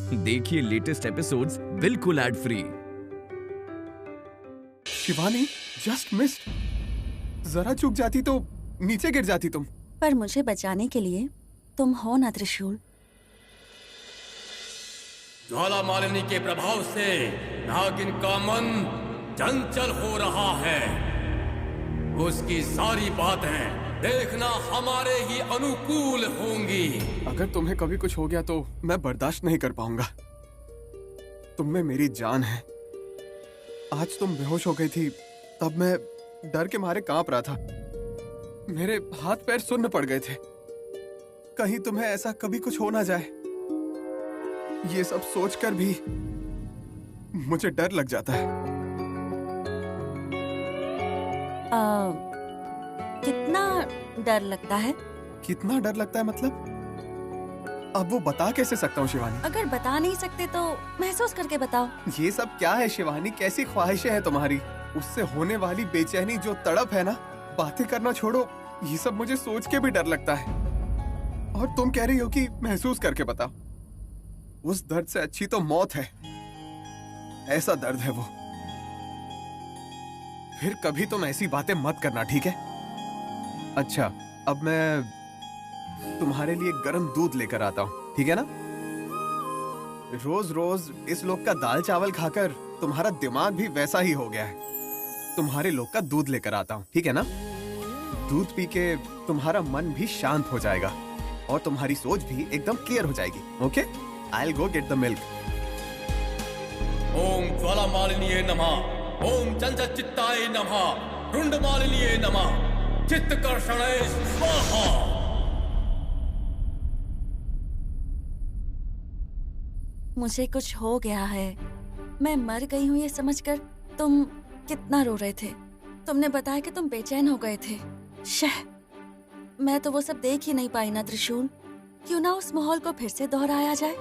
देखिए latest episodes बिल्कुल ad free. Shivani, just missed. जरा चूक जाती तो नीचे गिर जाती तुम। पर मुझे बचाने के लिए तुम हो ना त्रिशूल। ज्वाला मालिनी के प्रभाव से नागिन का मन चंचल हो रहा है। उसकी सारी बातें देखना हमारे ही अनुकूल होंगी। अगर तुम्हें कभी कुछ हो गया तो मैं बर्दाश्त नहीं कर पाऊंगा। तुम में मेरी जान है। आज तुम बेहोश हो गई थी, तब मैं डर के मारे कांप रहा था। मेरे हाथ पैर सुन्न पड़ गए थे। कहीं तुम्हें ऐसा कभी कुछ हो ना जाए, ये सब सोचकर भी मुझे डर लग जाता है। कितना डर लगता है? कितना डर लगता है मतलब? अब वो बता कैसे सकता हूँ शिवानी? अगर बता नहीं सकते तो महसूस करके बताओ। ये सब क्या है शिवानी? कैसी ख्वाहिशें हैं तुम्हारी? उससे होने वाली बेचैनी, जो तड़प है ना, बातें करना छोड़ो, ये सब मुझे सोच के भी डर लगता है। और तुम कह रही हो कि महसूस करके बताओ। उस दर्द से अच्छी तो मौत है। ऐसा दर्द है वो। फिर कभी तुम ऐसी बातें मत करना, ठीक है? अच्छा, अब मैं तुम्हारे लिए गर्म दूध लेकर आता हूँ, ठीक है ना? रोज रोज इस लोग का दाल चावल खाकर तुम्हारा दिमाग भी वैसा ही हो गया है। तुम्हारे लोग का दूध लेकर आता हूँ, ठीक है ना? दूध पी के तुम्हारा मन भी शांत हो जाएगा और तुम्हारी सोच भी एकदम क्लियर हो जाएगी। Okay, I will go get the milk. ओम ज्वाला मालिनीये नमः। ओम चंचल चित्ताय नमः। रुंड मालिनीये नमः। चित्तकर्षणाय स्वाहा। मुझे कुछ हो गया है। मैं मर गई हूँ ये समझकर तुम कितना रो रहे थे। तुमने बताया कि तुम बेचैन हो गए थे। शह, मैं तो वो सब देख ही नहीं पाई ना त्रिशूल। क्यों ना उस माहौल को फिर से दोहराया जाए।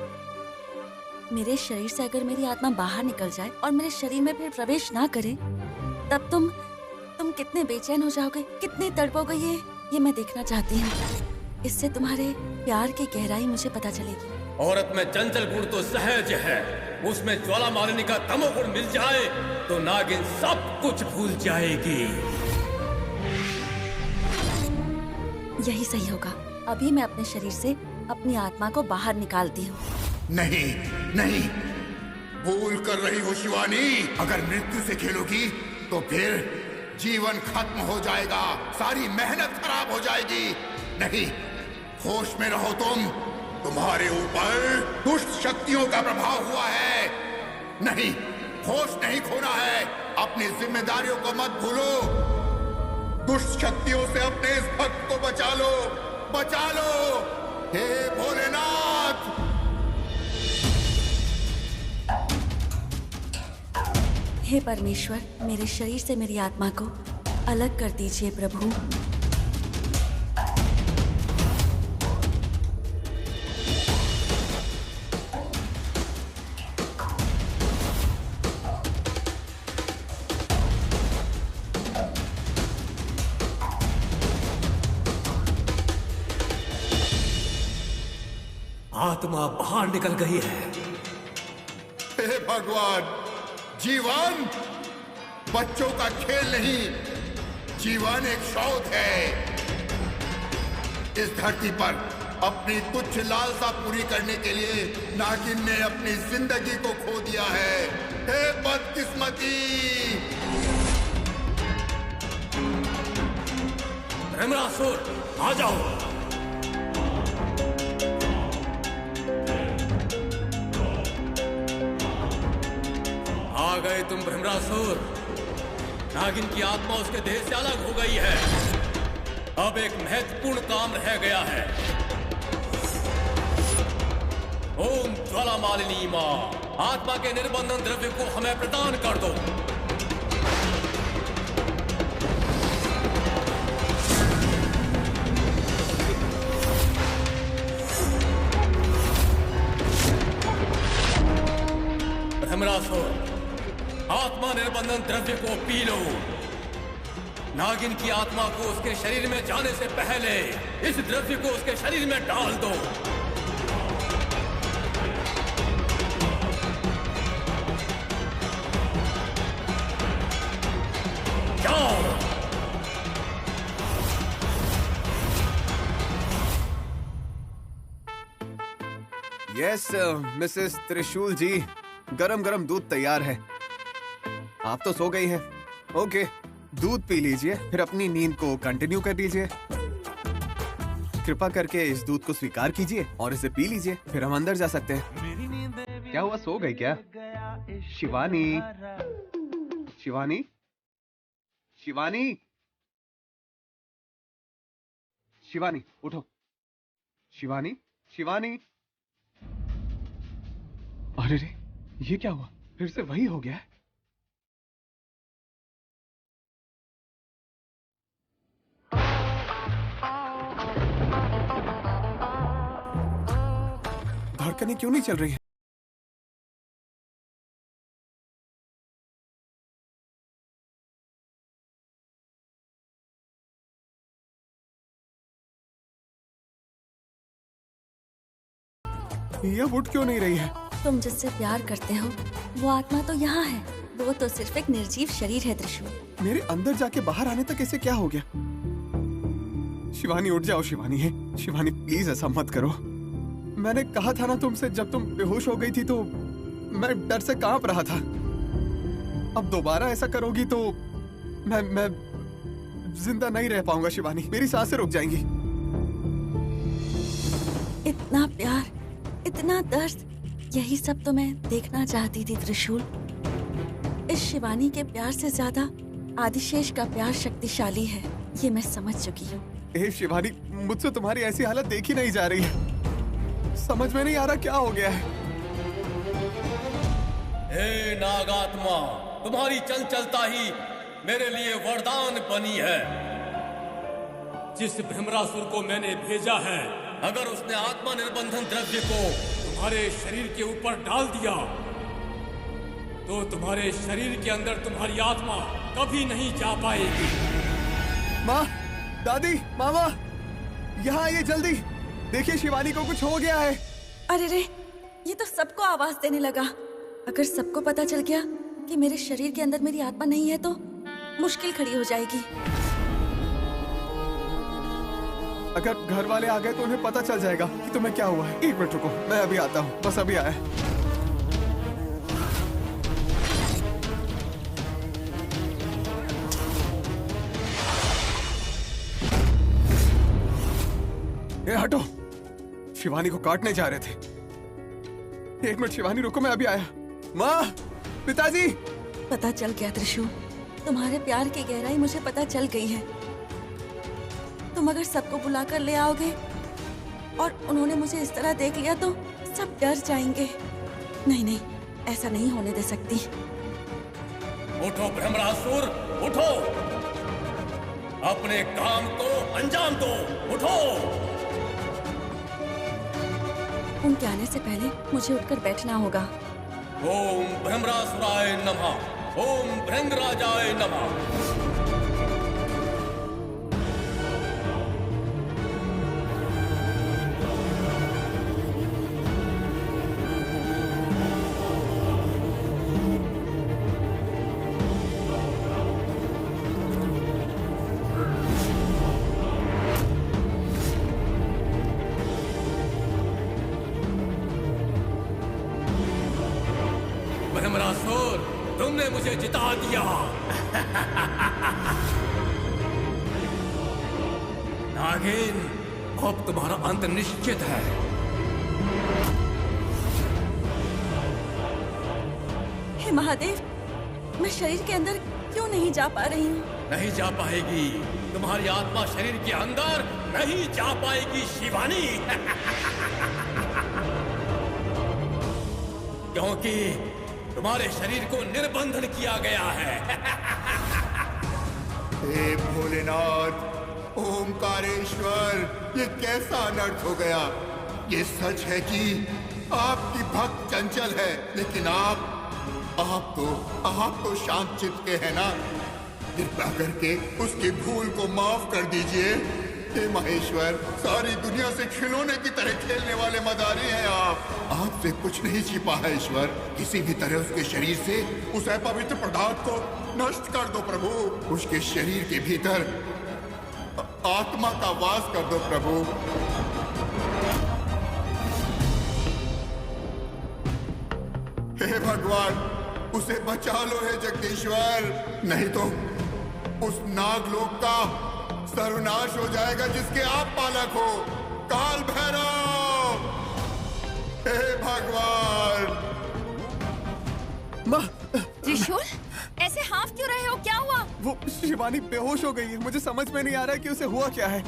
मेरे शरीर से अगर मेरी आत्मा बाहर निकल जाए और मेरे शरीर में फिर प्रवेश ना करे, तब तुम कितने बेचैन हो जाओगे, कितने तड़पोगे, ये मैं देखना चाहती हूँ। इससे तुम्हारे प्यार की गहराई मुझे पता चलेगी। औरत में चंचल गुण तो सहज है, उसमें ज्वाला मालिनी का तमोगुण मिल जाए तो नागिन सब कुछ भूल जाएगी। यही सही होगा। अभी मैं अपने शरीर से अपनी आत्मा को बाहर निकालती हूँ। नहीं नहीं, भूल कर रही हो शिवानी। अगर मृत्यु से खेलोगी तो फिर जीवन खत्म हो जाएगा, सारी मेहनत खराब हो जाएगी। नहीं, होश में रहो तुम। तुम्हारे ऊपर दुष्ट शक्तियों का प्रभाव हुआ है। नहीं, होश नहीं खोना है। अपनी जिम्मेदारियों को मत भूलो। दुष्ट शक्तियों से अपने इस भक्त को बचा लो, बचा लो। हे भोलेनाथ। हे परमेश्वर, मेरे शरीर से मेरी आत्मा को अलग कर दीजिए प्रभु। आत्मा बाहर निकल गई है। हे भगवान, जीवन बच्चों का खेल नहीं, जीवन एक शौक है। इस धरती पर अपनी तुच्छ लालसा पूरी करने के लिए नागिन ने अपनी जिंदगी को खो दिया है। हे बदकिस्मती। ब्रह्मासुर, आ जाओ। आ गए तुम ब्रह्मासुर। नागिन की आत्मा उसके देह से अलग हो गई है। अब एक महत्वपूर्ण काम रह गया है। ओम ज्वाला मालिनी मां, आत्मा के निर्बंधन द्रव्य को हमें प्रदान कर दो। ब्रह्मासुर, आत्मा निर्बंधन द्रव्य को पी लो। नागिन की आत्मा को उसके शरीर में जाने से पहले इस द्रव्य को उसके शरीर में डाल दो। यस मिसेस त्रिशूल जी, गरम गरम दूध तैयार है। आप तो सो गई हैं। ओके, दूध पी लीजिए, फिर अपनी नींद को कंटिन्यू कर लीजिए। कृपा करके इस दूध को स्वीकार कीजिए और इसे पी लीजिए, फिर हम अंदर जा सकते हैं। क्या हुआ, सो गई क्या? शिवानी, शिवानी, शिवानी, शिवानी उठो। शिवानी, शिवानी। अरे रे, ये क्या हुआ? फिर से वही हो गया है। धड़कनें क्यों नहीं चल रही है? ये उठ क्यों नहीं रही है? तुम जिससे प्यार करते हो वो आत्मा तो यहाँ है, वो तो सिर्फ एक निर्जीव शरीर है त्रिशूल। मेरे अंदर जाके बाहर आने तक इसे क्या हो गया? शिवानी उठ जाओ। शिवानी है, शिवानी प्लीज ऐसा मत करो। मैंने कहा था ना तुमसे, जब तुम बेहोश हो गई थी तो मैं डर से कांप रहा था। अब दोबारा ऐसा करोगी तो मैं जिंदा नहीं रह पाऊंगा शिवानी, मेरी सांसें रुक जाएंगी। इतना प्यार, इतना दर्द, यही सब तो मैं देखना चाहती थी त्रिशूल। इस शिवानी के प्यार से ज्यादा आदिशेष का प्यार शक्तिशाली है, ये मैं समझ चुकी हूँ। ए शिवानी, मुझसे तुम्हारी ऐसी हालत देखी नहीं जा रही है। समझ में नहीं आ रहा क्या हो गया है। हे नागात्मा, तुम्हारी चंचलता ही मेरे लिए वरदान बनी है। जिस भ्रमरासुर को मैंने भेजा है, अगर उसने आत्मा निर्बंधन द्रव्य को तुम्हारे शरीर के ऊपर डाल दिया तो तुम्हारे शरीर के अंदर तुम्हारी आत्मा कभी नहीं जा पाएगी। माँ, दादी, मामा, यहाँ आइए जल्दी। देखिए शिवानी को कुछ हो गया है। अरे रे, ये तो सबको आवाज देने लगा। अगर सबको पता चल गया कि मेरे शरीर के अंदर मेरी आत्मा नहीं है तो मुश्किल खड़ी हो जाएगी। अगर घर वाले आ गए तो उन्हें पता चल जाएगा कि तुम्हें क्या हुआ है। एक मिनट रुको, मैं अभी आता हूँ, बस अभी आया। ए हटो, शिवानी को काटने जा रहे थे। एक मिनट शिवानी रुको, मैं अभी आया। माँ, पिताजी। पता चल गया त्रिशूल, तुम्हारे प्यार की गहराई मुझे पता चल गई है। तुम अगर सबको बुलाकर ले आओगे और उन्होंने मुझे इस तरह देख लिया तो सब डर जाएंगे। नहीं नहीं, ऐसा नहीं होने दे सकती। उठो भ्रमरासुर, उठो, अपने काम को अंजाम दो, उठो। उनके आने से पहले मुझे उठकर बैठना होगा। ओम भ्रमरासुराय नमः, ओम भृंगराजाय नमः। भ्रमरासुर, तुमने मुझे जिता दिया। नागिन, अब तुम्हारा अंत निश्चित है। हे महादेव, मैं शरीर के अंदर क्यों नहीं जा पा रही हूँ? नहीं जा पाएगी, तुम्हारी आत्मा शरीर के अंदर नहीं जा पाएगी शिवानी। क्योंकि तुम्हारे शरीर को निर्बंधन किया गया है। हे भोलेनाथ, ओमकारेश्वर, ये कैसा अनर्थ हो गया। ये सच है कि आपकी भक्त चंचल है, लेकिन आप तो शांत चित्त के हैं ना। कृपा करके उसकी भूल को माफ कर दीजिए। हे महेश्वर, सारी दुनिया से खिलौने की तरह खेलने वाले मदारी हैं आप। आपसे कुछ नहीं छिपा है ईश्वर। किसी भी तरह उसके शरीर से उस अपवित्र पदार्थ को नष्ट कर दो प्रभु। उसके शरीर के भीतर आत्मा का वास कर दो प्रभु। भगवान, उसे बचा लो हे जगदीश्वर, नहीं तो उस नागलोक का सर्वनाश हो जाएगा जिसके आप पालक हो। काल भैरव, हे भगवान। माँ, त्रिशूल, ऐसे हाफ क्यों रहे हो? क्या हुआ? वो शिवानी बेहोश हो गई है। मुझे समझ में नहीं आ रहा है कि उसे हुआ क्या है।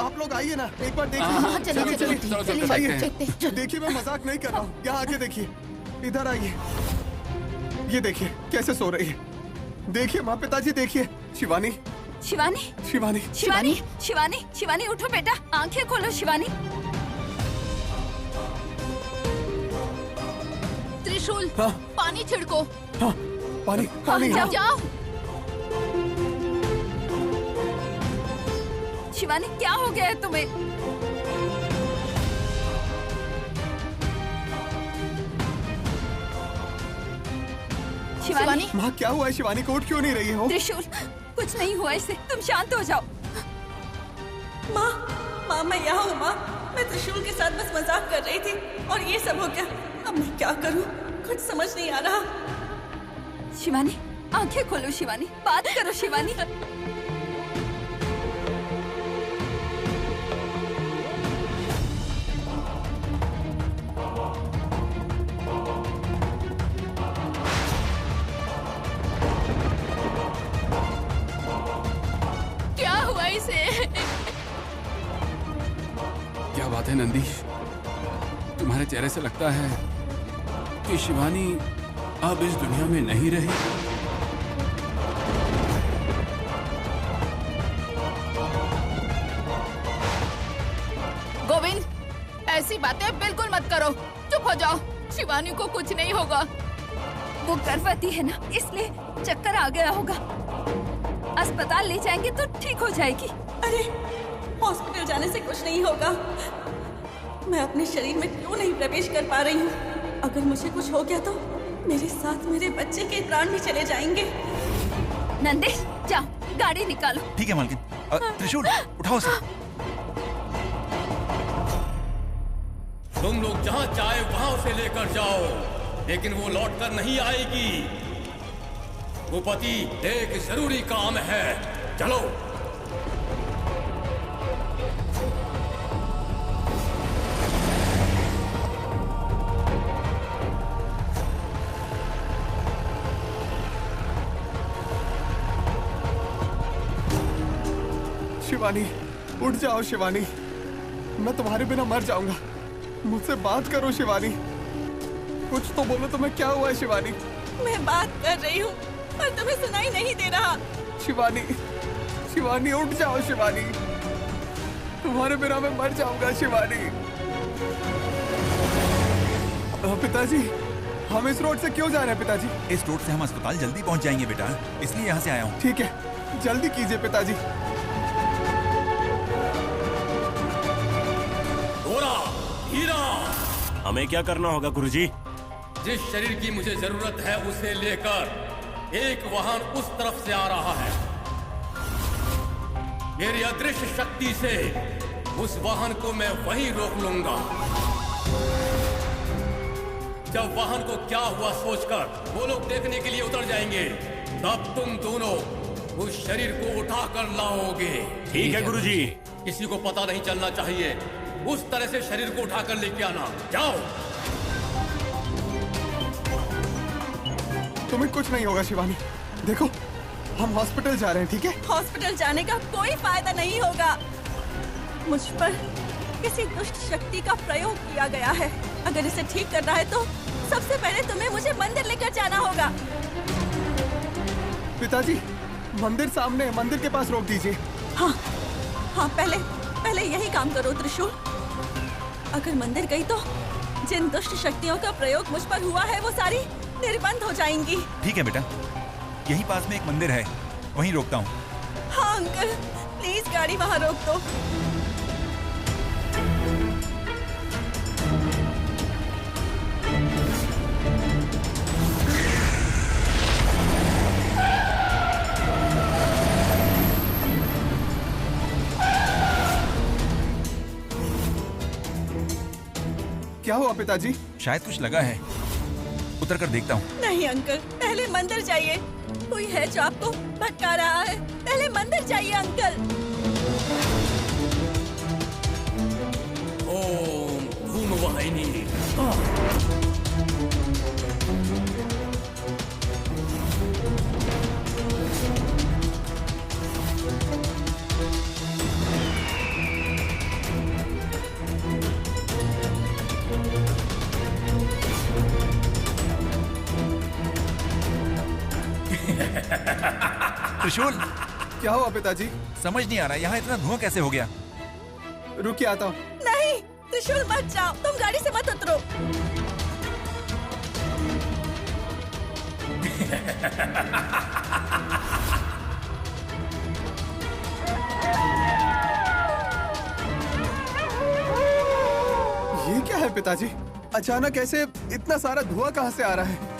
आप लोग आइए ना, एक बार देखिए। चलिए आइए, देखिए मैं मजाक नहीं कर रहा हूँ। यहाँ आके देखिए, इधर आइए, ये देखिए कैसे सो रही है। देखिए माँ, पिताजी देखिए। शिवानी, शिवानी, शिवानी, शिवानी, शिवानी, शिवानी उठो बेटा, आंखें खोलो शिवानी। त्रिशूल, हाँ। पानी छिड़को। हाँ, पानी, पानी। जाओ जाओ। शिवानी, क्या हो गया है तुम्हें? शिवानी, माँ क्या हुआ है? शिवानी को उठ क्यों नहीं रही हो? त्रिशूल, कुछ नहीं हुआ इसे, तुम शांत हो जाओ। माँ, मैं यहाँ हूँ। माँ, मैं त्रिशूल के साथ बस मजाक कर रही थी और ये सब हो गया। अब मैं क्या करूँ, कुछ समझ नहीं आ रहा। शिवानी, आंखें खोलो शिवानी, बात करो शिवानी। क्या हुआ इसे? क्या बात है नंदी, तुम्हारे चेहरे से लगता है कि शिवानी अब इस दुनिया में नहीं रही। गोविंद, ऐसी बातें बिल्कुल मत करो, चुप हो जाओ। शिवानी को कुछ नहीं होगा। वो गर्भवती है ना, इसलिए चक्कर आ गया होगा। अस्पताल ले जाएंगे तो ठीक हो जाएगी। अरे, हॉस्पिटल जाने से कुछ नहीं होगा। मैं अपने शरीर में क्यों नहीं प्रवेश कर पा रही हूँ? अगर मुझे कुछ हो गया तो मेरे साथ मेरे बच्चे के प्राण भी चले जाएंगे। नंदेश, जाओ गाड़ी निकालो। ठीक है मालकिन। त्रिशूल, उठाओ उसे। तुम लोग जहाँ चाहे वहाँ उसे लेकर जाओ, लेकिन वो लौट कर नहीं आएगी। भूपति, एक जरूरी काम है, चलो। शिवानी, उठ जाओ शिवानी, मैं तुम्हारे बिना मर जाऊंगा। मुझसे बात करो शिवानी, कुछ तो बोलो। तुम्हें क्या हुआ है शिवानी? मैं बात कर रही हूँ पर तुम्हें सुनाई नहीं दे रहा। शिवानी, शिवानी उठ जाओ शिवानी, तुम्हारे बिना मैं मर जाऊंगा शिवानी। पिताजी, हम इस रोड से क्यों जा रहे हैं पिताजी? इस रोड से हम अस्पताल जल्दी पहुंच जाएंगे बेटा, इसलिए यहाँ से आया हूँ। ठीक है, जल्दी कीजिए पिताजी। हीरा, हमें क्या करना होगा गुरुजी? जिस शरीर की मुझे जरूरत है उसे लेकर एक वाहन उस तरफ से आ रहा है। मेरी अदृश्य शक्ति से उस वाहन को मैं वहीं रोक लूंगा। जब वाहन को क्या हुआ सोचकर वो लोग देखने के लिए उतर जाएंगे, तब तुम दोनों उस शरीर को उठाकर लाओगे। ठीक है गुरुजी। किसी को पता नहीं चलना चाहिए। उस तरह से शरीर को उठाकर लेके आना। जाओ। तुम्हें कुछ नहीं होगा शिवानी। देखो, हम हॉस्पिटल जा रहे हैं, ठीक है? हॉस्पिटल जाने का कोई फायदा नहीं होगा। मुझ पर किसी दुष्ट शक्ति का प्रयोग किया गया है। अगर इसे ठीक करना है तो सबसे पहले तुम्हें मुझे मंदिर लेकर जाना होगा। पिताजी, मंदिर सामने है, मंदिर के पास रोक दीजिए। हाँ, पहले यही काम करो त्रिशूल। अगर मंदिर गई तो जिन दुष्ट शक्तियों का प्रयोग मुझ पर हुआ है वो सारी निर्बंध हो जाएंगी। ठीक है बेटा, यहीं पास में एक मंदिर है, वहीं रोकता हूँ। हाँ अंकल, प्लीज गाड़ी वहाँ रोक दो। क्या हुआ पिताजी? शायद कुछ लगा है। उतर कर देखता हूँ। नहीं अंकल, पहले मंदिर जाइए। कोई है जो आपको भटका रहा है। पहले मंदिर जाइए अंकल। ओम धूमवाहिनी। त्रिशूल, क्या हुआ पिताजी? समझ नहीं आ रहा यहाँ इतना धुआं कैसे हो गया। रुकिए, आता हूँ। नहीं त्रिशूल मत जाओ, तुम गाड़ी से मत उतरो। ये क्या है पिताजी? अचानक ऐसे इतना सारा धुआं कहाँ से आ रहा है?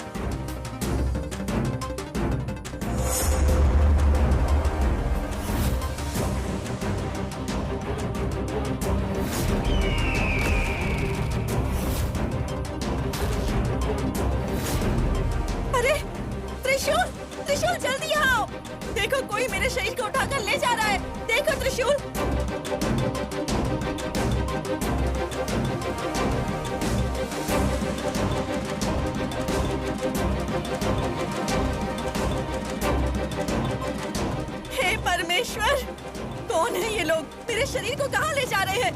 अरे त्रिशूल, त्रिशूल जल्दी यहाँ आओ। देखो कोई मेरे शरीर को उठाकर ले जा रहा है। देखो त्रिशूल। हे परमेश्वर, कौन है ये लोग? मेरे शरीर को कहाँ ले जा रहे हैं?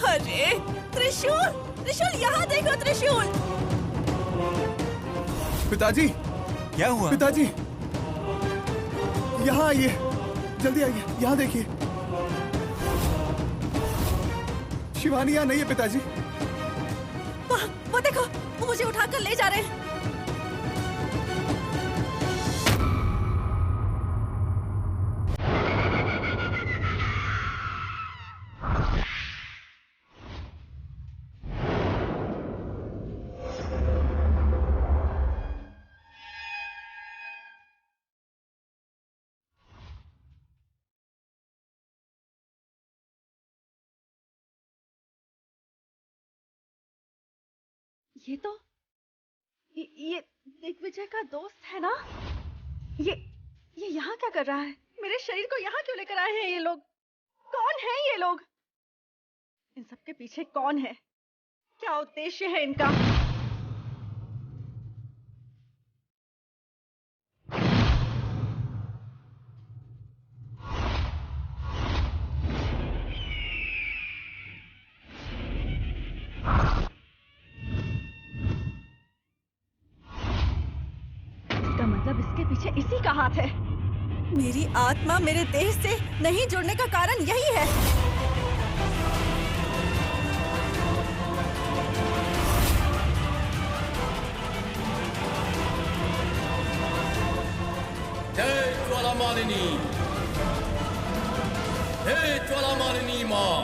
अरे त्रिशूल, त्रिशूल यहाँ देखो त्रिशूल। पिताजी, क्या हुआ? पिताजी, यहाँ आइए, जल्दी आइए, यहाँ देखिए। शिवानी यहाँ नहीं है पिताजी। वो देखो, वो मुझे उठाकर ले जा रहे हैं। ये तो ये दिग्विजय का दोस्त है ना? ये यहाँ क्या कर रहा है? मेरे शरीर को यहाँ क्यों लेकर आए हैं ये लोग? कौन है ये लोग? इन सब के पीछे कौन है? क्या उद्देश्य है इनका? मतलब इसके पीछे इसी का हाथ है। मेरी आत्मा मेरे देह से नहीं जुड़ने का कारण यही है। जय ज्वालामालिनी। हे ज्वालामालिनी माँ,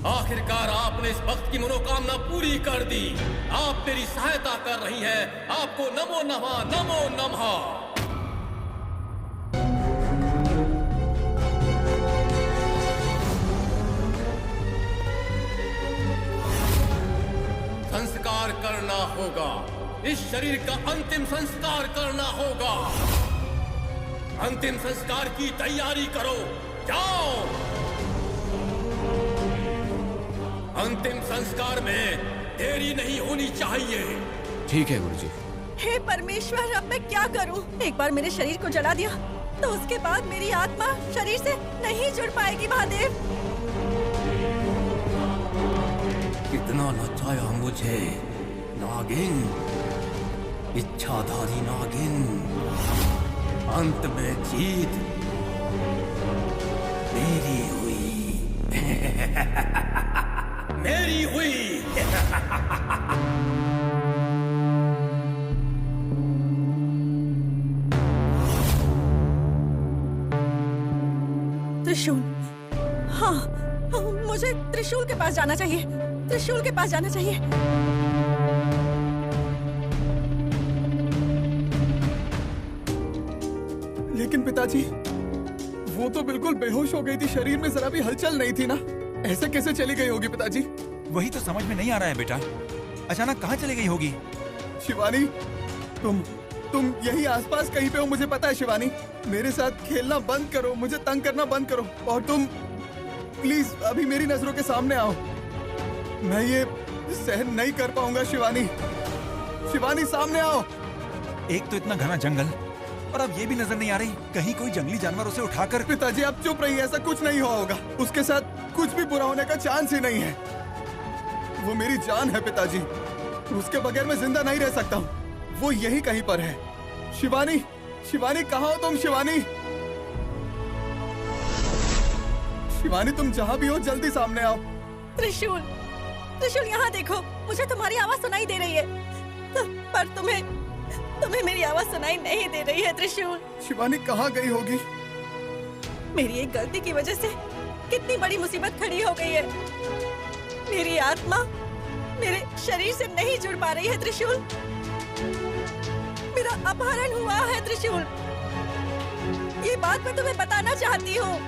आखिरकार आपने इस भक्त की मनोकामना पूरी कर दी। आप मेरी सहायता कर रही हैं। आपको नमो नमः, नमो नमः। संस्कार करना होगा। इस शरीर का अंतिम संस्कार करना होगा। अंतिम संस्कार की तैयारी करो। जाओ। अंतिम संस्कार में देरी नहीं होनी चाहिए। ठीक है गुरुजी। हे परमेश्वर, अब मैं क्या करूं? एक बार मेरे शरीर को जला दिया तो उसके बाद मेरी आत्मा शरीर से नहीं जुड़ पाएगी। महादेव, कितना नचाया मुझे नागिन, इच्छाधारी नागिन। अंत में जीत मेरी हुई। मेरी हुई। त्रिशूल, हाँ, मुझे त्रिशूल के पास जाना चाहिए। त्रिशूल के पास जाना चाहिए। लेकिन पिताजी, वो तो बिल्कुल बेहोश हो गई थी, शरीर में जरा भी हलचल नहीं थी ना। ऐसे कैसे चली गई होगी पिताजी? वही तो समझ में नहीं आ रहा है बेटा, अचानक कहाँ चली गई होगी? शिवानी, तुम यही आसपास कहीं पे हो, मुझे पता है शिवानी। मेरे साथ खेलना बंद करो, मुझे तंग करना बंद करो, और तुम प्लीज अभी मेरी नजरों के सामने आओ। मैं ये सहन नहीं कर पाऊंगा शिवानी। शिवानी सामने आओ। एक तो इतना घना जंगल, और अब ये भी नजर नहीं आ रही कहीं कोई जंगली जानवर उसे उठाकर। पिताजी आप चुप रहिए, ऐसा कुछ नहीं हुआ होगा। उसके साथ कुछ भी बुरा होने का चांस ही नहीं है। वो मेरी जान है पिताजी, उसके बगैर मैं जिंदा नहीं रह सकता हूँ। वो यही कहीं पर है। शिवानी, शिवानी कहाँ हो तुम? शिवानी, शिवानी तुम जहाँ भी हो जल्दी सामने आओ। त्रिशूल, त्रिशूल यहाँ देखो, मुझे तुम्हारी आवाज सुनाई दे रही है, पर तुम्हें मेरी आवाज सुनाई नहीं दे रही है त्रिशूल। शिवानी कहाँ गई होगी? मेरी एक गलती की वजह से कितनी बड़ी मुसीबत खड़ी हो गई है। मेरी आत्मा मेरे शरीर से नहीं जुड़ पा रही है त्रिशूल। मेरा अपहरण हुआ है त्रिशूल। ये बात मैं तुम्हें बताना चाहती हूँ,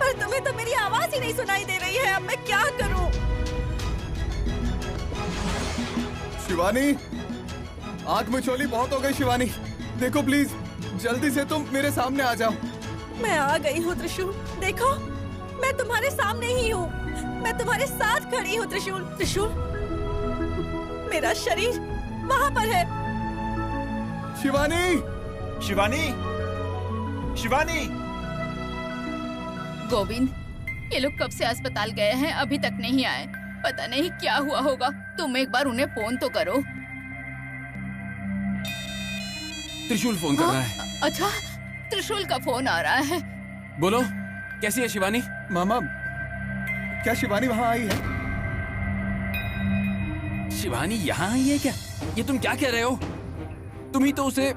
पर तुम्हें तो मेरी आवाज ही नहीं सुनाई दे रही है। अब मैं क्या करूँ? शिवानी, आंख में चोली बहुत हो गई शिवानी। देखो प्लीज जल्दी से तुम मेरे सामने आ जाओ। मैं आ गई हूँ त्रिशूल, देखो मैं तुम्हारे सामने ही हूँ, मैं तुम्हारे साथ खड़ी हूँ त्रिशूल। त्रिशूल, मेरा शरीर वहाँ पर है। शिवानी, शिवानी, शिवानी। गोविंद, ये लोग कब से अस्पताल गए हैं, अभी तक नहीं आए। पता नहीं क्या हुआ होगा। तुम एक बार उन्हें फोन तो करो। त्रिशूल फोन कर रहा है। अच्छा, त्रिशूल का फोन आ रहा है। बोलो, कैसी है शिवानी? मामा, क्या शिवानी वहाँ आई है? शिवानी यहाँ आई है क्या? ये तुम क्या कह रहे हो? तुम ही तो उसे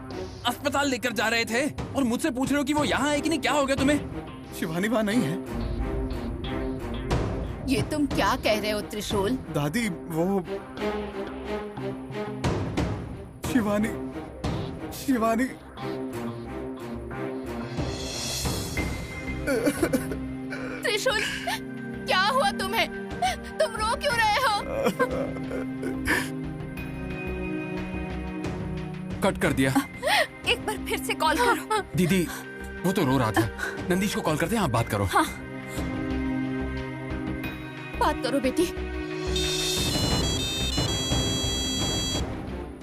अस्पताल लेकर जा रहे थे और मुझसे पूछ रहे हो कि वो यहाँ है कि नहीं। क्या हो गया तुम्हें? शिवानी वहाँ नहीं है। ये तुम क्या कह रहे हो त्रिशूल? दादी, वो शिवानी, शिवानी। त्रिशूल, क्या हुआ तुम्हें? तुम रो क्यों रहे हो? कट कर दिया। एक बार फिर से कॉल करो। दीदी, वो तो रो रहा था। नंदीश को कॉल करते हैं, आप बात करो। हाँ। बात करो बेटी।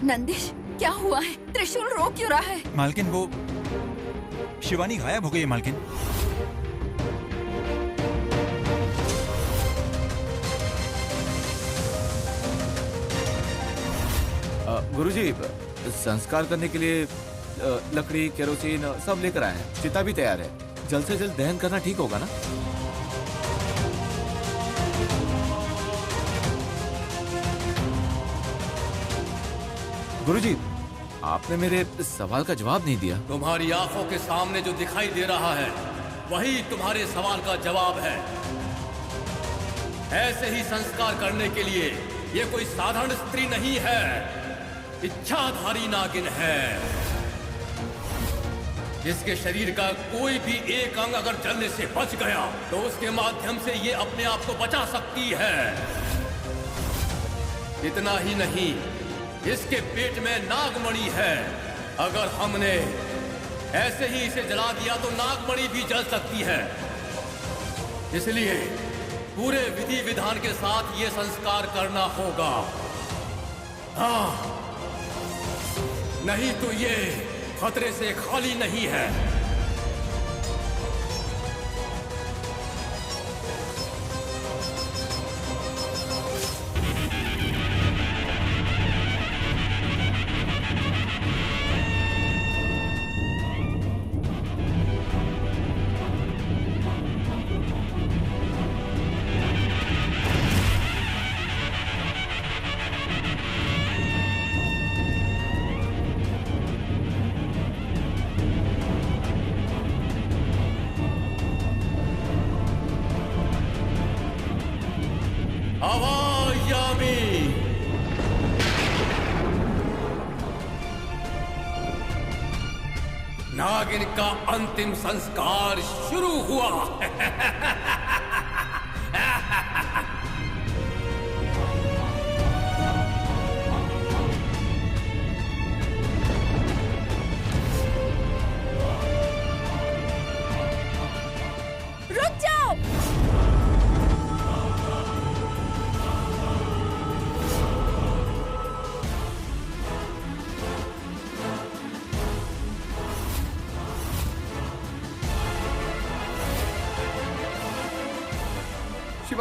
नंदीश, क्या हुआ है? त्रिशूल रो क्यों रहा है? मालकिन, वो शिवानी गायब हो गई है मालकिन। गुरुजी, संस्कार करने के लिए लकड़ी, केरोसिन सब लेकर आए हैं। चिता भी तैयार है। जल्द से जल्द दहन करना ठीक होगा ना? गुरुजी, आपने मेरे सवाल का जवाब नहीं दिया। तुम्हारी आंखों के सामने जो दिखाई दे रहा है वही तुम्हारे सवाल का जवाब है। ऐसे ही संस्कार करने के लिए ये कोई साधारण स्त्री नहीं है, इच्छाधारी नागिन है। जिसके शरीर का कोई भी एक अंग अगर जलने से बच गया तो उसके माध्यम से ये अपने आप को बचा सकती है। इतना ही नहीं, इसके पेट में नागमणि है। अगर हमने ऐसे ही इसे जला दिया तो नागमणि भी जल सकती है। इसलिए पूरे विधि विधान के साथ ये संस्कार करना होगा। हाँ, नहीं तो ये खतरे से खाली नहीं है। आवायामी। नागिन का अंतिम संस्कार शुरू हुआ।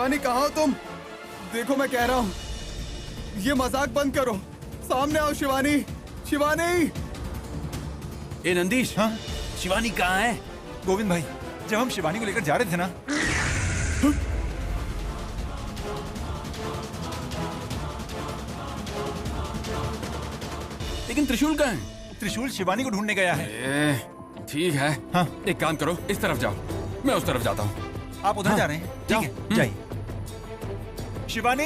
शिवानी कहाँ हो तुम? देखो मैं कह रहा हूँ, ये मजाक बंद करो। सामने आओ शिवानी। शिवानी! ए नंदीश, हाँ? शिवानी कहाँ है? गोविंद भाई, जब हम शिवानी को लेकर जा रहे थे ना, लेकिन त्रिशूल कहाँ है? त्रिशूल शिवानी को ढूंढने गया है। ठीक है। हाँ। एक काम करो, इस तरफ जाओ, मैं उस तरफ जाता हूँ। आप उधर जा रहे हैं? ठीक है, जाइए। शिवानी!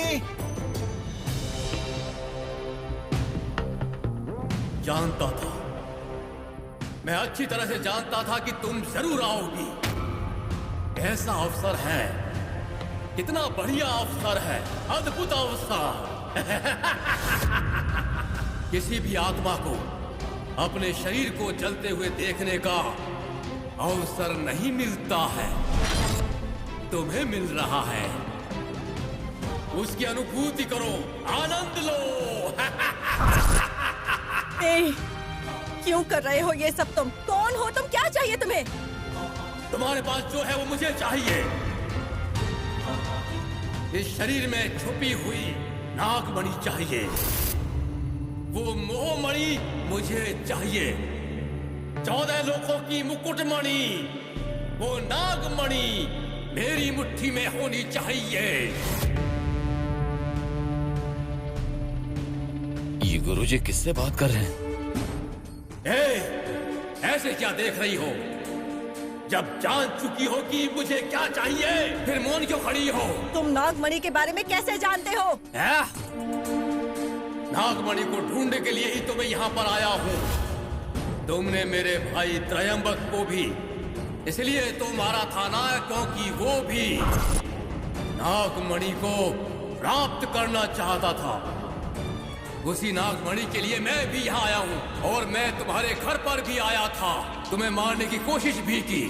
जानता था, मैं अच्छी तरह से जानता था कि तुम जरूर आओगी। ऐसा अवसर है, कितना बढ़िया अवसर है, अद्भुत अवसर। किसी भी आत्मा को अपने शरीर को जलते हुए देखने का अवसर नहीं मिलता है। तुम्हें मिल रहा है, उसकी अनुभूति करो, आनंद लो। ए, क्यों कर रहे हो ये सब? तुम कौन हो? तुम क्या चाहिए तुम्हें? तुम्हारे पास जो है वो मुझे चाहिए। इस शरीर में छुपी हुई नागमणि चाहिए। वो मोहमणि मुझे चाहिए। 14 लोकों की मुकुटमणि, वो नागमणि मेरी मुट्ठी में होनी चाहिए। ये गुरुजी किससे बात कर रहे हैं? ऐसे क्या देख रही हो? जब जान चुकी हो कि मुझे क्या चाहिए, फिर मौन क्यों खड़ी हो? तुम नागमणि के बारे में कैसे जानते हो? नागमणि को ढूंढने के लिए ही तो मैं यहाँ पर आया हूँ। तुमने मेरे भाई त्रयंबक को भी इसलिए तो मारा था ना, क्योंकि वो भी नागमणि को प्राप्त करना चाहता था। उसी नागमणि के लिए मैं भी यहाँ आया हूँ, और मैं तुम्हारे घर पर भी आया था, तुम्हें मारने की कोशिश भी की।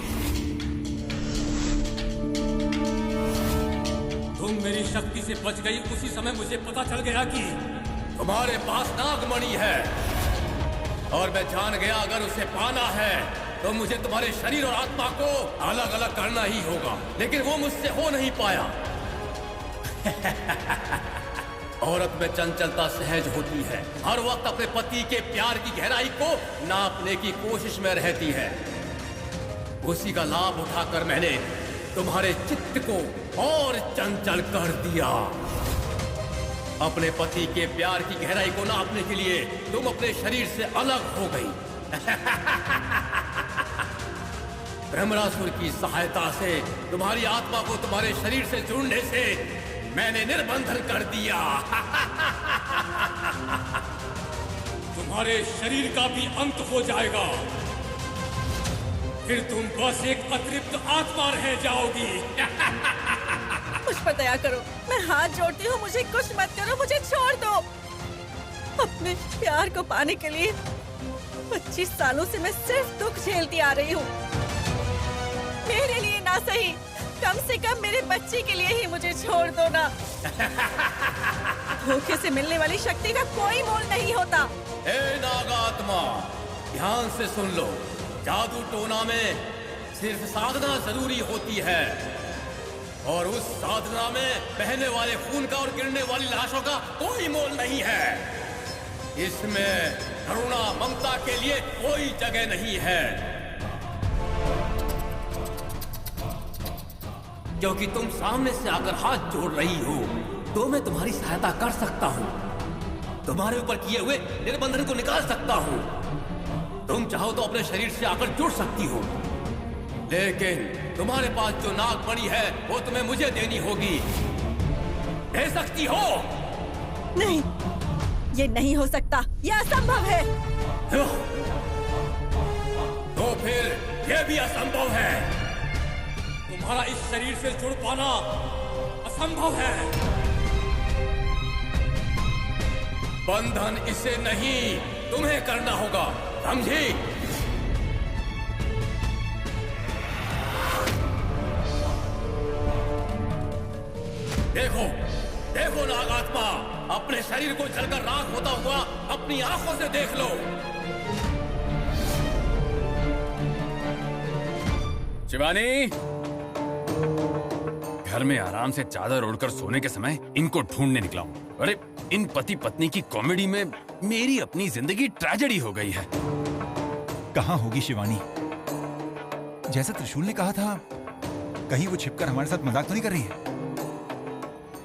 तुम मेरी शक्ति से बच गई। उसी समय मुझे पता चल गया कि तुम्हारे पास नागमणि है, और मैं जान गया अगर उसे पाना है तो मुझे तुम्हारे शरीर और आत्मा को अलग अलग करना ही होगा। लेकिन वो मुझसे हो नहीं पाया। औरत में चंचलता सहज होती है, हर वक्त अपने पति के प्यार की गहराई को नापने की कोशिश में रहती है। उसी का लाभ उठाकर मैंने तुम्हारे चित्त को और चंचल कर दिया। अपने पति के प्यार की गहराई को नापने के लिए तुम अपने शरीर से अलग हो गई। ब्रह्मरासुर की सहायता से तुम्हारी आत्मा को तुम्हारे शरीर से जुड़ने से मैंने निर्बंधन कर दिया। तुम्हारे शरीर का भी अंत हो जाएगा, फिर तुम बस एक अतिरिक्त आत्मा रह जाओगी। मुझ पर दया करो, मैं हाथ जोड़ती हूँ, मुझे कुछ मत करो, मुझे छोड़ दो। अपने प्यार को पाने के लिए 25 सालों से मैं सिर्फ दुख झेलती आ रही हूँ। मेरे लिए ना सही, कम से कम मेरे बच्चे के लिए ही मुझे छोड़ दो ना। धोखे से मिलने वाली शक्ति का कोई मोल नहीं होता। ए नागात्मा, ध्यान से सुन लो। जादू टोना में सिर्फ साधना जरूरी होती है, और उस साधना में बहने वाले खून का और गिरने वाली लाशों का कोई मोल नहीं है। इसमें करुणा ममता के लिए कोई जगह नहीं है, क्योंकि तुम सामने से आकर हाथ जोड़ रही हो तो मैं तुम्हारी सहायता कर सकता हूँ। तुम्हारे ऊपर किए हुए निर्बंधन को निकाल सकता हूँ। तुम चाहो तो अपने शरीर से आकर जुड़ सकती हो, लेकिन तुम्हारे पास जो नागमणि है वो तुम्हें मुझे देनी होगी। दे सकती हो? नहीं, ये नहीं हो सकता, ये असंभव है। तो फिर ये भी असंभव है। तुम्हारा इस शरीर से जुड़ पाना असंभव है। बंधन इसे नहीं, तुम्हें करना होगा, समझी? देखो, देखो नागात्मा, अपने शरीर को जलकर राख होता हुआ अपनी आंखों से देख लो। शिवानी, घर में आराम से चादर ओढ़कर सोने के समय इनको ढूंढने निकला हूँ। अरे इन पति पत्नी की कॉमेडी में मेरी अपनी जिंदगी ट्रेजेडी हो गई है। कहाँ होगी शिवानी? जैसा त्रिशूल ने कहा था, कहीं वो छिपकर हमारे साथ मजाक तो नहीं कर रही है?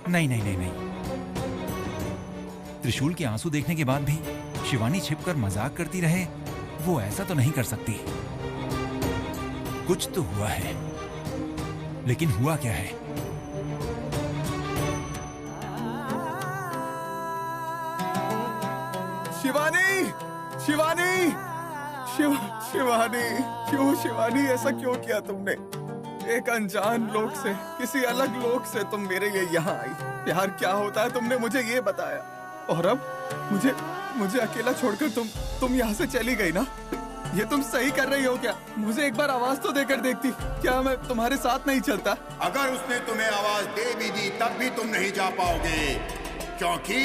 नहीं नहीं नहीं नहीं, त्रिशूल के आंसू देखने के बाद भी शिवानी छिपकर मजाक करती रहे, वो ऐसा तो नहीं कर सकती। कुछ तो हुआ है, लेकिन हुआ क्या है? शिवानी, शिवानी, शिवानी, क्यों शिवानी ऐसा क्यों किया तुमने? एक अनजान लोक से, किसी अलग लोक से तुम मेरे लिए यहाँ आई। प्यार क्या होता है तुमने मुझे ये बताया, और अब मुझे अकेला छोड़कर तुम यहाँ से चली गई ना? ये तुम सही कर रही हो क्या? मुझे एक बार आवाज तो देकर देखती, क्या मैं तुम्हारे साथ नहीं चलता? अगर उसने तुम्हें आवाज दे भी दी तब भी तुम नहीं जा पाओगे, क्योंकि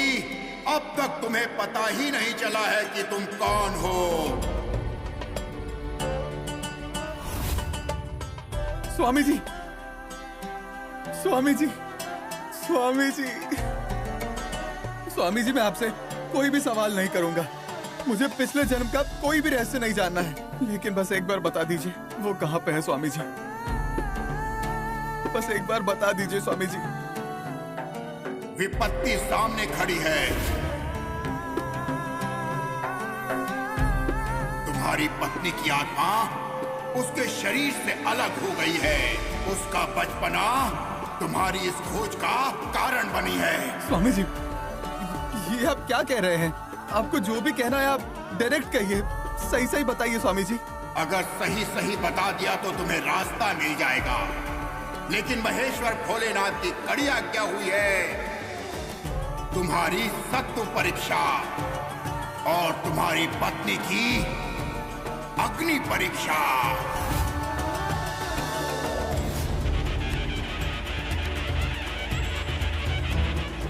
अब तक तुम्हें पता ही नहीं चला है कि तुम कौन हो। स्वामी जी, स्वामी जी, स्वामी जी, स्वामी जी, मैं आपसे कोई भी सवाल नहीं करूंगा। मुझे पिछले जन्म का कोई भी रहस्य नहीं जानना है, लेकिन बस एक बार बता दीजिए वो कहाँ पे है स्वामी जी। बस एक बार बता दीजिए स्वामी जी। विपत्ति सामने खड़ी है। तुम्हारी पत्नी की आत्मा उसके शरीर से अलग हो गई है। उसका बचपना तुम्हारी इस खोज का कारण बनी है। स्वामी जी, ये आप क्या कह रहे हैं? आपको जो भी कहना है आप डायरेक्ट कहिए, सही सही बताइए स्वामी जी। अगर सही सही बता दिया तो तुम्हें रास्ता मिल जाएगा, लेकिन महेश्वर भोलेनाथ की कड़ी आज्ञा हुई है तुम्हारी सत्व परीक्षा और तुम्हारी पत्नी की अग्नि परीक्षा।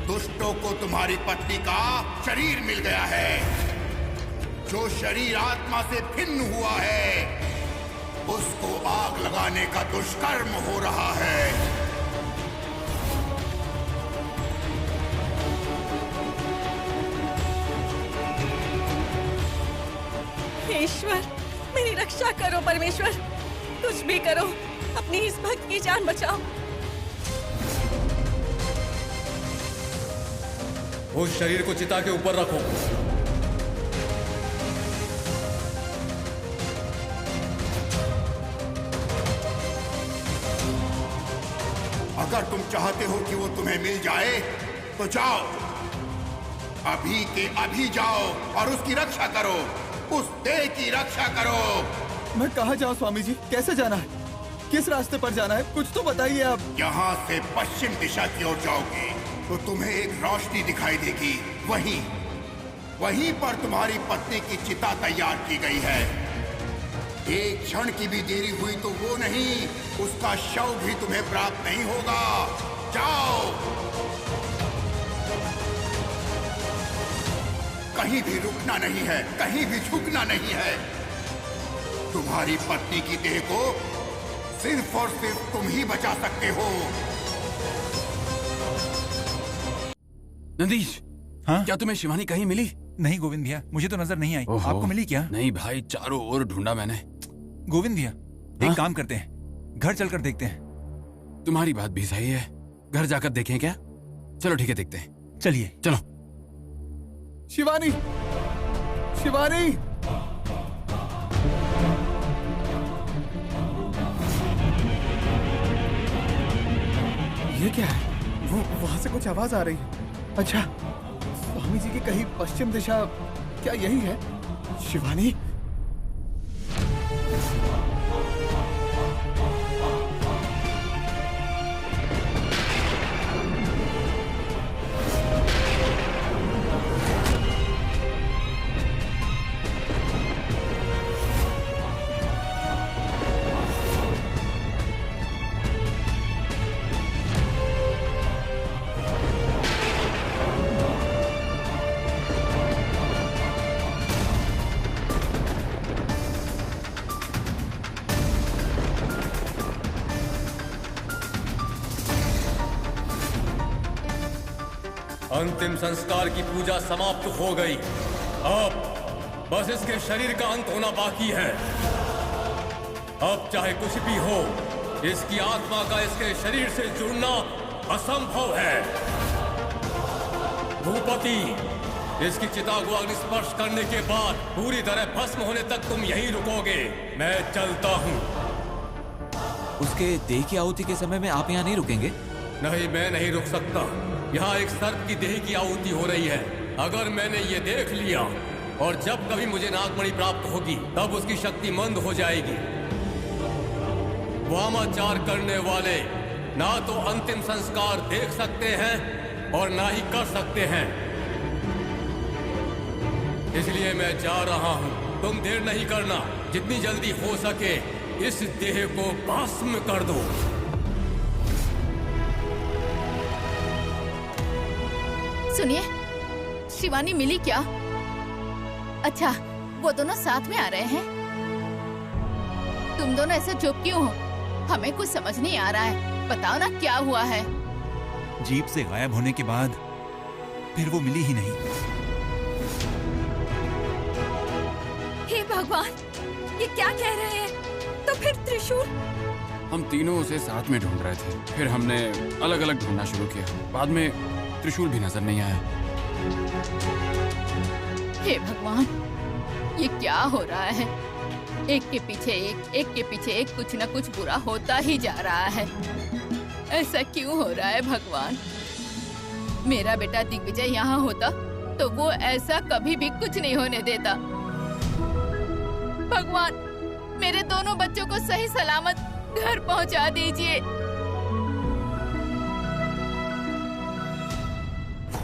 दुष्टों को तुम्हारी पत्नी का शरीर मिल गया है। जो शरीर आत्मा से भिन्न हुआ है उसको आग लगाने का दुष्कर्म हो रहा है। ईश्वर, मेरी रक्षा करो परमेश्वर, कुछ भी करो, अपनी इस भक्त की जान बचाओ। उस शरीर को चिता के ऊपर रखो। अगर तुम चाहते हो कि वो तुम्हें मिल जाए तो जाओ, अभी के अभी जाओ और उसकी रक्षा करो, उस देह की रक्षा करो। मैं कहाँ जाऊँ स्वामी जी? कैसे जाना है? किस रास्ते पर जाना है? कुछ तो बताइए आप। यहाँ से पश्चिम दिशा की ओर जाओगे तो तुम्हें एक रोशनी दिखाई देगी। वहीं पर तुम्हारी पत्नी की चिता तैयार की गई है। एक क्षण की भी देरी हुई तो वो नहीं, उसका शव भी तुम्हें प्राप्त नहीं होगा। जाओ, कहीं भी रुकना नहीं है, कहीं भी झुकना नहीं है। तुम्हारी पत्नी की देह को सिर्फ और सिर्फ तुम ही बचा सकते हो। नंदीश, हाँ? क्या तुम्हें शिवानी कहीं मिली? नहीं गोविंद भैया, मुझे तो नजर नहीं आई। आपको मिली क्या? नहीं भाई, चारों ओर ढूंढा मैंने। गोविंद भैया, हाँ? एक काम करते हैं, घर चलकर देखते हैं। तुम्हारी बात भी सही है, घर जाकर देखें क्या? चलो ठीक है, देखते हैं। चलिए चलो। शिवानी, शिवानी, ये क्या है? वो वहां से कुछ आवाज आ रही है। अच्छा, स्वामी जी की कहीं पश्चिम दिशा, क्या यही है? शिवानी, अंतिम संस्कार की पूजा समाप्त हो गई। अब बस इसके शरीर का अंत होना बाकी है। अब चाहे कुछ भी हो, इसकी आत्मा का इसके शरीर से जुड़ना असंभव है। भूपति, इसकी चिता को अग्नि स्पर्श करने के बाद पूरी तरह भस्म होने तक तुम यहीं रुकोगे। मैं चलता हूँ। उसके देह की आहुति के समय में आप यहाँ नहीं रुकेंगे? नहीं, मैं नहीं रुक सकता। यहाँ एक सर्प की देह की आहुति हो रही है। अगर मैंने ये देख लिया और जब कभी मुझे नागमणि प्राप्त होगी तब उसकी शक्ति मंद हो जाएगी। वामाचार करने वाले ना तो अंतिम संस्कार देख सकते हैं और ना ही कर सकते हैं। इसलिए मैं जा रहा हूं। तुम देर नहीं करना। जितनी जल्दी हो सके इस देह को भस्म कर दो। सुनिए, शिवानी मिली क्या? अच्छा, वो दोनों साथ में आ रहे हैं। तुम दोनों ऐसे चुप क्यों हो? हमें कुछ समझ नहीं आ रहा है। बताओ ना क्या हुआ है। जीप से गायब होने के बाद फिर वो मिली ही नहीं। हे भगवान, ये क्या कह रहे हैं? तो फिर त्रिशूल? हम तीनों उसे साथ में ढूंढ रहे थे, फिर हमने अलग अलग ढूंढना शुरू किया। बाद में त्रिशूल भी नजर नहीं आया। हे भगवान, ये क्या हो रहा है? एक के पीछे एक कुछ न कुछ बुरा होता ही जा रहा है। ऐसा क्यों हो रहा है भगवान? मेरा बेटा दिग्विजय यहाँ होता तो वो ऐसा कभी भी कुछ नहीं होने देता। भगवान, मेरे दोनों बच्चों को सही सलामत घर पहुँचा दीजिए।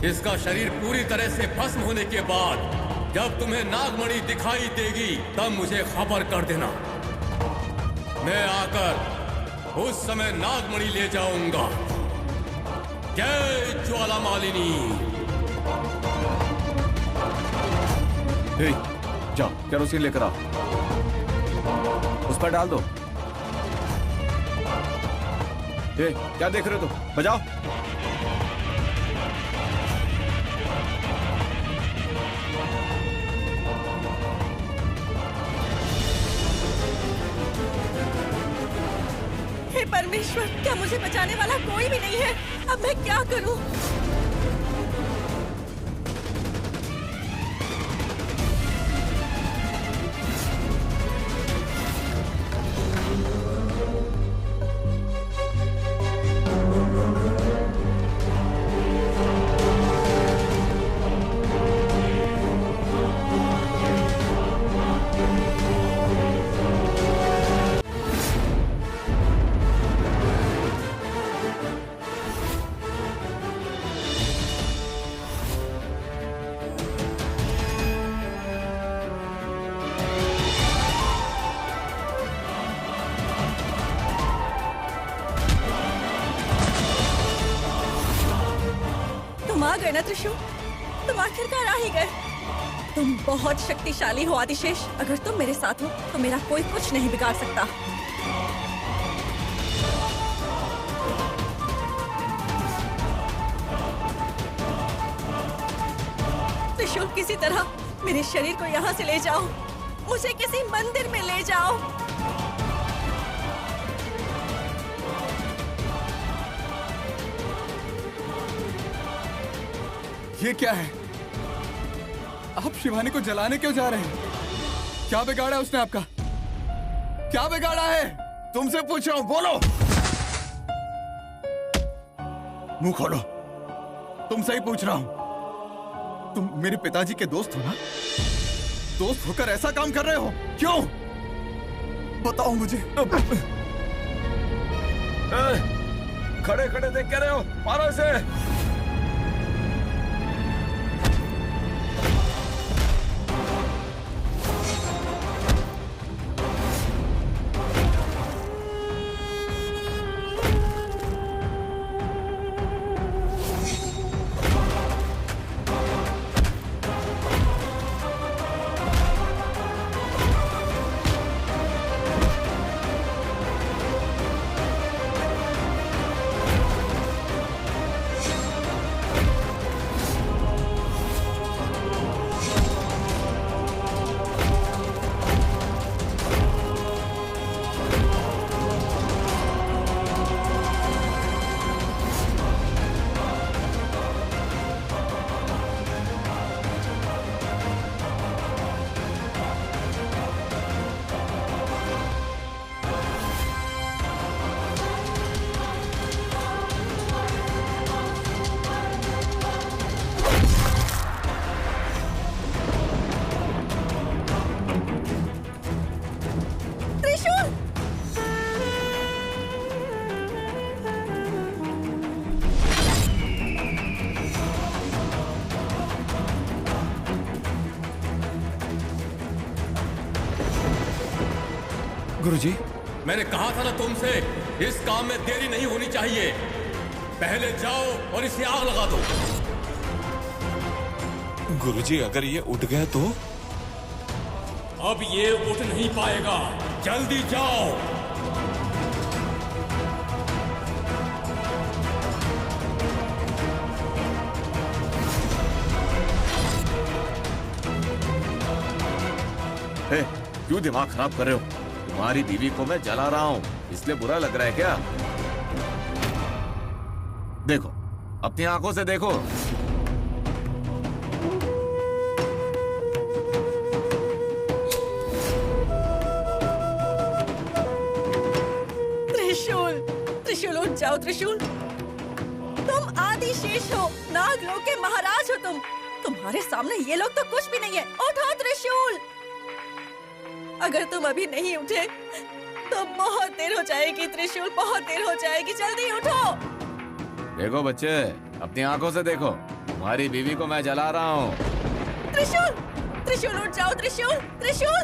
इसका शरीर पूरी तरह से भस्म होने के बाद जब तुम्हें नागमणि दिखाई देगी तब मुझे खबर कर देना। मैं आकर उस समय नागमणि ले जाऊंगा। जय ज्वाला मालिनी। जाओ, केरोसिन लेकर आओ। उस पर डाल दो। क्या देख रहे हो तुम? बजाओ। हे परमेश्वर, क्या मुझे बचाने वाला कोई भी नहीं है? अब मैं क्या करूं? तुम आ गए ना त्रिशूल? तुम आखिरकार आ ही गए। तुम बहुत शक्तिशाली हो आदिशेष। अगर तुम मेरे साथ हो तो मेरा कोई कुछ नहीं बिगाड़ सकता। त्रिशूल, किसी तरह मेरे शरीर को यहाँ से ले जाओ। मुझे किसी मंदिर में ले जाओ। ये क्या है? आप शिवानी को जलाने क्यों जा रहे हैं? क्या बिगाड़ा है उसने आपका? क्या बिगाड़ा है? तुमसे पूछ रहा हूं, बोलो। मुंह खोलो। तुमसे ही पूछ रहा हूं। तुम मेरे पिताजी के दोस्त हो ना? दोस्त होकर ऐसा काम कर रहे हो? क्यों? बताओ मुझे। खड़े खड़े देख क्या रहे हो? मारो इसे। गुरुजी, मैंने कहा था ना तुमसे, इस काम में देरी नहीं होनी चाहिए। पहले जाओ और इसे आग लगा दो। गुरुजी, अगर ये उठ गया तो? अब ये उठ नहीं पाएगा। जल्दी जाओ। हे, क्यों दिमाग खराब कर रहे हो? तुम्हारी बीवी को मैं जला रहा हूँ, इसलिए बुरा लग रहा है क्या? देखो, अपनी आंखों से देखो। त्रिशूल, त्रिशूल उठ जाओ त्रिशूल। तुम आदि शेष हो, नागलोक के महाराज हो तुम। तुम्हारे सामने ये लोग तो कुछ भी नहीं है। उठो त्रिशूल। अगर तुम अभी नहीं उठे तो बहुत देर हो जाएगी त्रिशूल, बहुत देर हो जाएगी। जल्दी उठो। देखो बच्चे, अपनी आंखों से देखो, तुम्हारी बीवी को मैं जला रहा हूँ। त्रिशूल, त्रिशूल उठ जाओ त्रिशूल, त्रिशूल।